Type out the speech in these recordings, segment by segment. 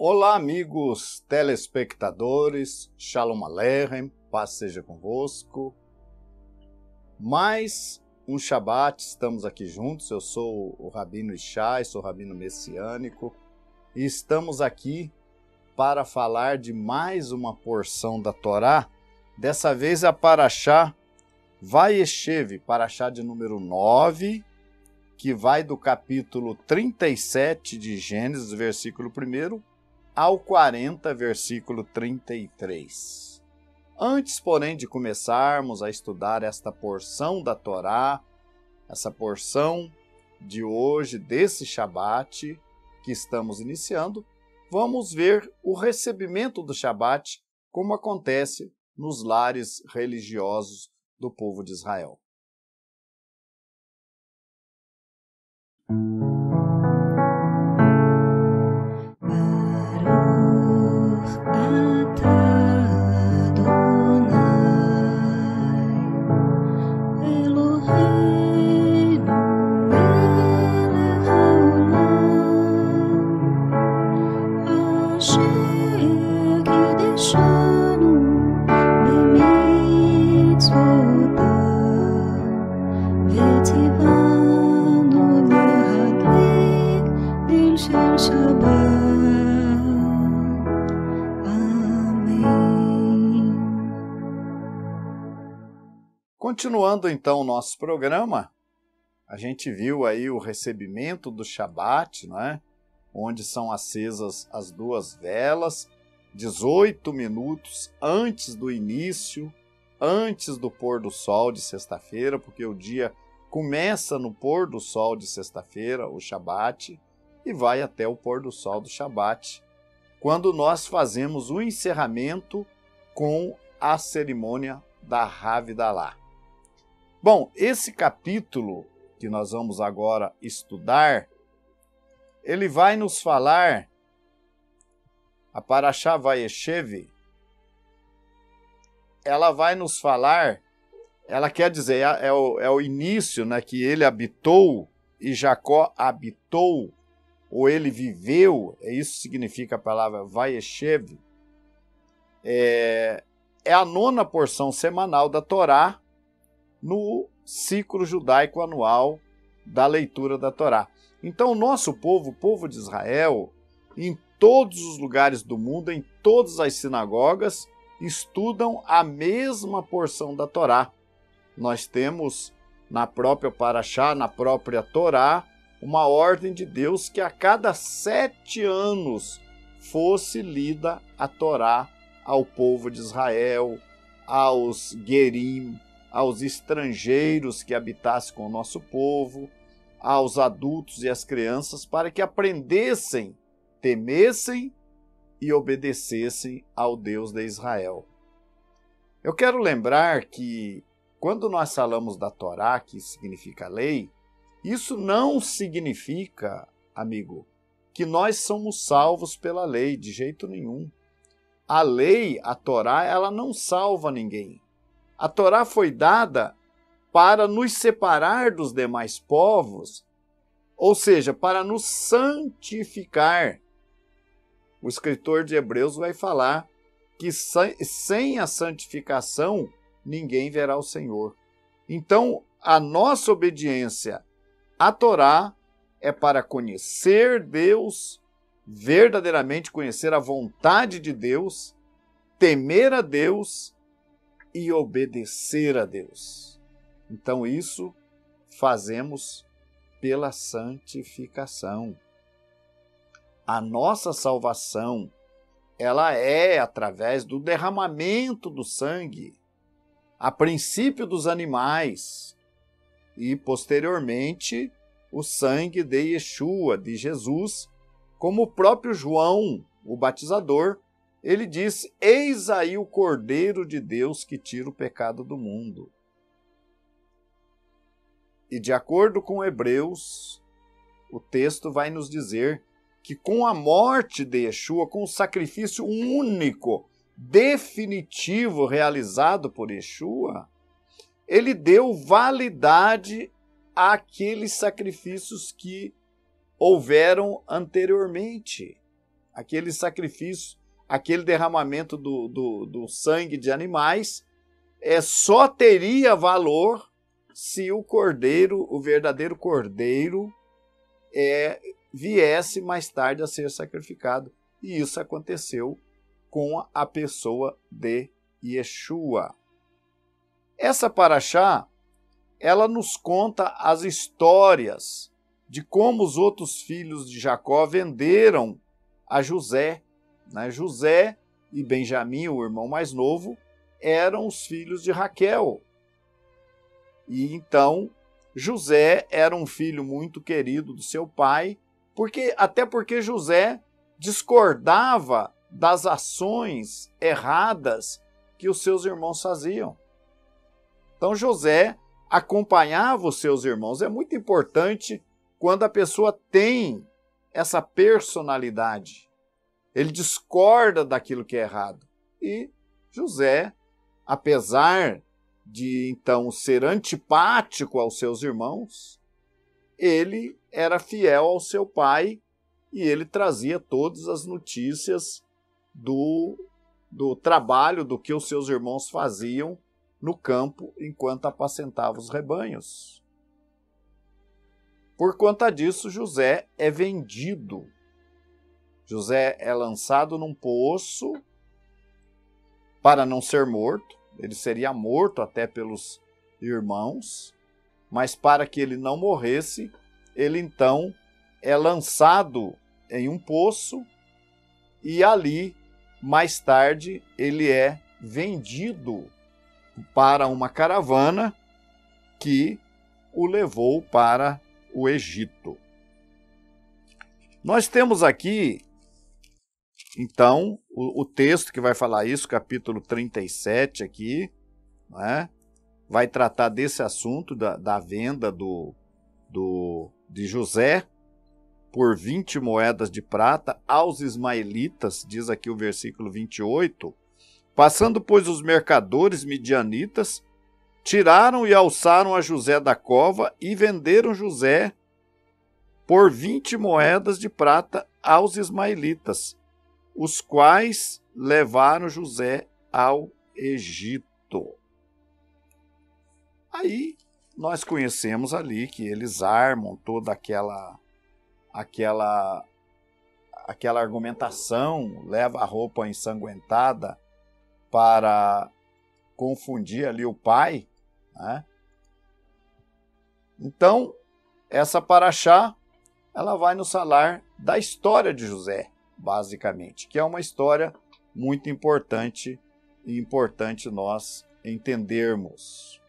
Olá, amigos telespectadores, Shalom Aleichem, paz seja convosco. Mais um Shabat, estamos aqui juntos. Eu sou o Rabino Ishai, sou Rabino Messiânico, e estamos aqui para falar de mais uma porção da Torá, dessa vez a Parashá Vayeshev, Parashá de número 9, que vai do capítulo 37 de Gênesis, versículo 1, ao 40, versículo 33. Antes, porém, de começarmos a estudar esta porção da Torá, essa porção de hoje, desse Shabat que estamos iniciando, vamos ver o recebimento do Shabat, como acontece nos lares religiosos do povo de Israel. Continuando então o nosso programa, a gente viu aí o recebimento do Shabat, não é? Onde são acesas as duas velas, 18 minutos antes do início, antes do pôr do sol de sexta-feira, porque o dia começa no pôr do sol de sexta-feira, o Shabat, e vai até o pôr do sol do Shabat, quando nós fazemos o encerramento com a cerimônia da Havdalah. Bom, esse capítulo que nós vamos agora estudar, ele vai nos falar, a Parashá Vayeshev, ela vai nos falar, ela quer dizer, é o início, né, que ele habitou e Jacó habitou, ou ele viveu, isso significa a palavra Vayeshev, é a nona porção semanal da Torá, no ciclo judaico anual da leitura da Torá. Então, o nosso povo, o povo de Israel, em todos os lugares do mundo, em todas as sinagogas, estudam a mesma porção da Torá. Nós temos na própria Parashá, na própria Torá, uma ordem de Deus que a cada 7 anos fosse lida a Torá ao povo de Israel, aos Gerim, aos estrangeiros que habitassem com o nosso povo, aos adultos e às crianças, para que aprendessem, temessem e obedecessem ao Deus de Israel. Eu quero lembrar que, quando nós falamos da Torá, que significa lei, isso não significa, amigo, que nós somos salvos pela lei, de jeito nenhum. A lei, a Torá, ela não salva ninguém. A Torá foi dada para nos separar dos demais povos, ou seja, para nos santificar. O escritor de Hebreus vai falar que sem a santificação ninguém verá o Senhor. Então, a nossa obediência à Torá é para conhecer Deus, verdadeiramente conhecer a vontade de Deus, temer a Deus e obedecer a Deus. Então isso fazemos pela santificação. A nossa salvação, ela é através do derramamento do sangue, a princípio dos animais e posteriormente o sangue de Yeshua, de Jesus, como o próprio João, o batizador, ele diz: eis aí o Cordeiro de Deus que tira o pecado do mundo. E de acordo com Hebreus, o texto vai nos dizer que com a morte de Yeshua, com o sacrifício único, definitivo realizado por Yeshua, ele deu validade àqueles sacrifícios que houveram anteriormente. aquele sacrifício, aquele derramamento do sangue de animais, só teria valor se o cordeiro, o verdadeiro cordeiro, viesse mais tarde a ser sacrificado. E isso aconteceu com a pessoa de Yeshua. Essa paraxá, ela nos conta as histórias de como os outros filhos de Jacó venderam a José. José e Benjamim, o irmão mais novo, eram os filhos de Raquel. E então, José era um filho muito querido do seu pai, até porque José discordava das ações erradas que os seus irmãos faziam. Então, José acompanhava os seus irmãos. É muito importante quando a pessoa tem essa personalidade. Ele discorda daquilo que é errado. E José, apesar de então ser antipático aos seus irmãos, ele era fiel ao seu pai e ele trazia todas as notícias do trabalho, do que os seus irmãos faziam no campo enquanto apacentava os rebanhos. Por conta disso, José é vendido. José é lançado num poço para não ser morto. Ele seria morto até pelos irmãos, mas para que ele não morresse, ele então é lançado em um poço e ali, mais tarde, ele é vendido para uma caravana que o levou para o Egito. Nós temos aqui, então, o texto que vai falar isso, capítulo 37 aqui, né? Vai tratar desse assunto da venda de José por 20 moedas de prata aos ismaelitas, diz aqui o versículo 28, passando, pois, os mercadores midianitas, tiraram e alçaram a José da cova e venderam José por 20 moedas de prata aos ismaelitas, os quais levaram José ao Egito. Aí nós conhecemos ali que eles armam toda aquela argumentação, leva a roupa ensanguentada para confundir ali o pai, né? Então, essa paraxá, ela vai nos falar da história de José, basicamente, que é uma história muito importante e importante nós entendermos.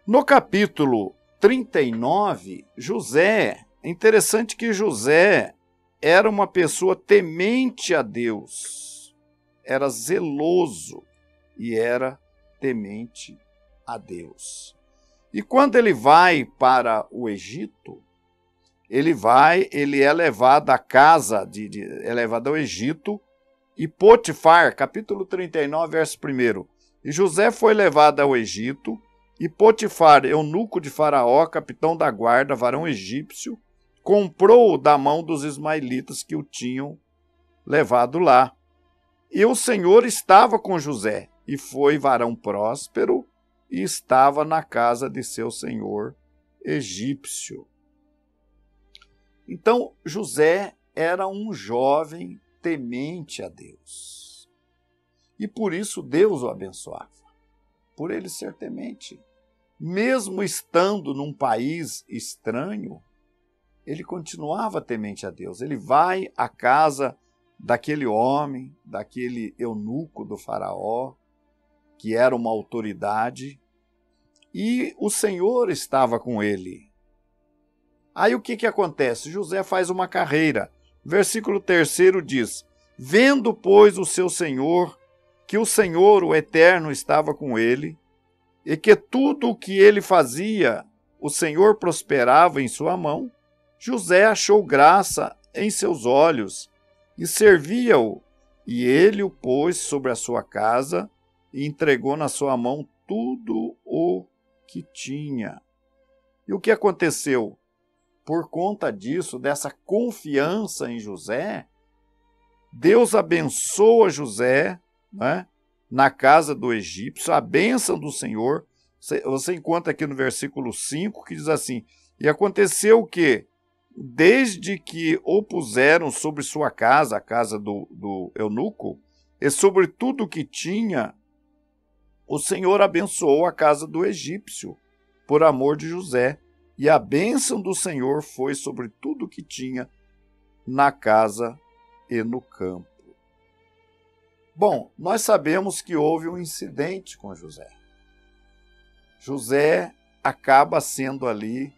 No capítulo 39, José, é interessante que José era uma pessoa temente a Deus, era zeloso e era temente a Deus. E quando ele vai para o Egito, ele é levado à casa, é levado ao Egito, e Potifar, capítulo 39, verso 1. E José foi levado ao Egito, e Potifar, eunuco de Faraó, capitão da guarda, varão egípcio, comprou-o da mão dos ismaelitas que o tinham levado lá. E o Senhor estava com José, e foi varão próspero, e estava na casa de seu senhor egípcio. Então, José era um jovem temente a Deus. E por isso Deus o abençoava, por ele ser temente. Mesmo estando num país estranho, ele continuava temente a Deus. Ele vai à casa daquele homem, daquele eunuco do Faraó, que era uma autoridade, e o Senhor estava com ele. Aí o que acontece? José faz uma carreira. Versículo 3 diz: vendo, pois, o seu senhor, que o Senhor, o Eterno, estava com ele, e que tudo o que ele fazia, o Senhor prosperava em sua mão, José achou graça em seus olhos, e servia-o, e ele o pôs sobre a sua casa, e entregou na sua mão tudo o que tinha. E o que aconteceu? por conta disso, dessa confiança em José, Deus abençoa José, né, na casa do egípcio, a bênção do Senhor. Você encontra aqui no versículo 5, que diz assim: e aconteceu que, desde que o puseram sobre sua casa, a casa do eunuco, e sobre tudo o que tinha, o Senhor abençoou a casa do egípcio, por amor de José, e a bênção do Senhor foi sobre tudo o que tinha na casa e no campo. Bom, nós sabemos que houve um incidente com José. José acaba sendo ali,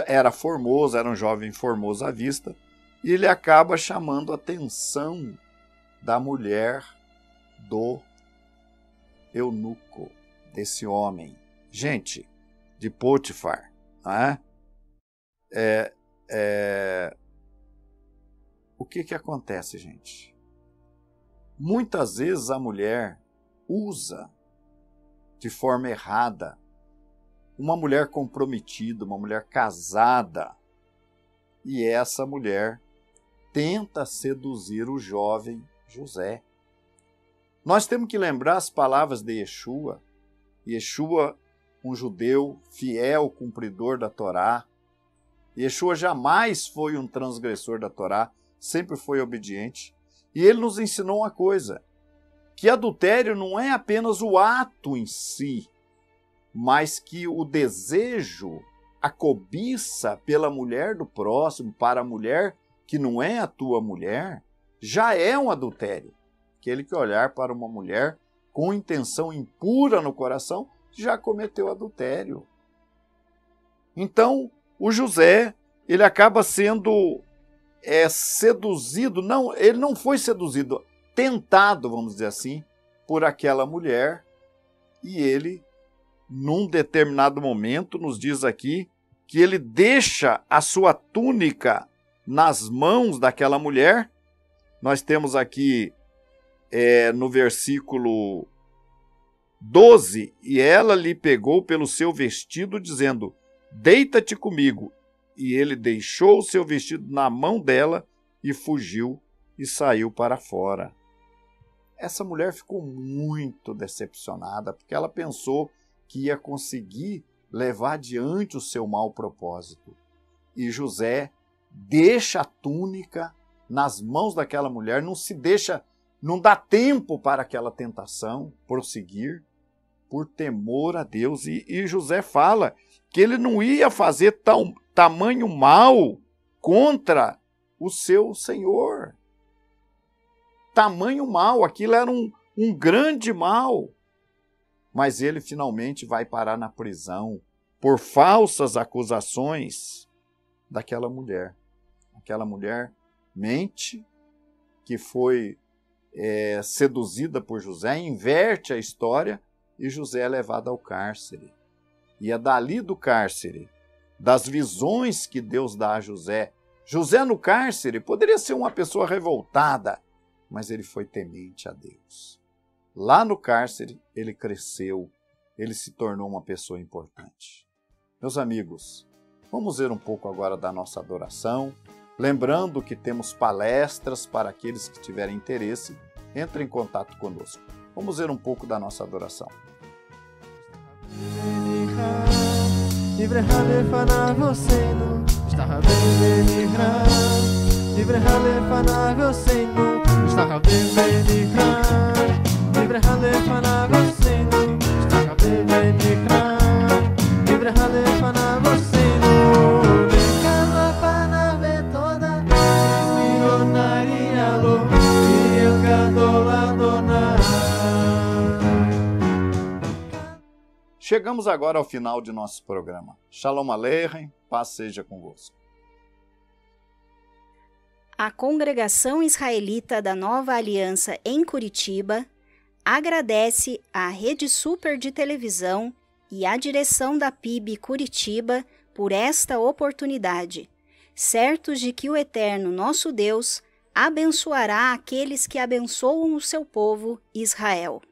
era formoso, era um jovem formoso à vista, e ele acaba chamando a atenção da mulher do eunuco, desse homem. Gente, de Potifar, né? O que acontece, gente? Muitas vezes a mulher usa de forma errada uma mulher comprometida, uma mulher casada, e essa mulher tenta seduzir o jovem José. Nós temos que lembrar as palavras de Yeshua. Yeshua, um judeu fiel, cumpridor da Torá. Yeshua jamais foi um transgressor da Torá, sempre foi obediente. E ele nos ensinou uma coisa, que adultério não é apenas o ato em si, mas que o desejo, a cobiça pela mulher do próximo, para a mulher que não é a tua mulher, já é um adultério. Aquele que olhar para uma mulher com intenção impura no coração, já cometeu adultério. Então, o José, ele acaba sendo seduzido, não, ele não foi seduzido, tentado, vamos dizer assim, por aquela mulher, e ele, num determinado momento, nos diz aqui, que ele deixa a sua túnica nas mãos daquela mulher. Nós temos aqui no versículo 12, e ela lhe pegou pelo seu vestido, dizendo: deita-te comigo. E ele deixou o seu vestido na mão dela e fugiu e saiu para fora. Essa mulher ficou muito decepcionada, porque ela pensou que ia conseguir levar adiante o seu mau propósito. E José deixa a túnica nas mãos daquela mulher, não dá tempo para aquela tentação prosseguir, por temor a Deus. E José fala que ele não ia fazer tamanho mal contra o seu senhor. Tamanho mal, aquilo era um grande mal. Mas ele finalmente vai parar na prisão por falsas acusações daquela mulher. Aquela mulher mente, que foi seduzida por José, inverte a história e José é levado ao cárcere. E é dali do cárcere, das visões que Deus dá a José. José no cárcere poderia ser uma pessoa revoltada, mas ele foi temente a Deus. Lá no cárcere ele cresceu, ele se tornou uma pessoa importante. Meus amigos, vamos ver um pouco agora da nossa adoração, lembrando que temos palestras para aqueles que tiverem interesse, entre em contato conosco. Vamos ver um pouco da nossa adoração. Chegamos agora ao final de nosso programa. Shalom Aleichem, paz seja convosco. A Congregação Israelita da Nova Aliança em Curitiba agradece à Rede Super de Televisão e à direção da PIB Curitiba por esta oportunidade, certos de que o Eterno nosso Deus abençoará aqueles que abençoam o seu povo Israel.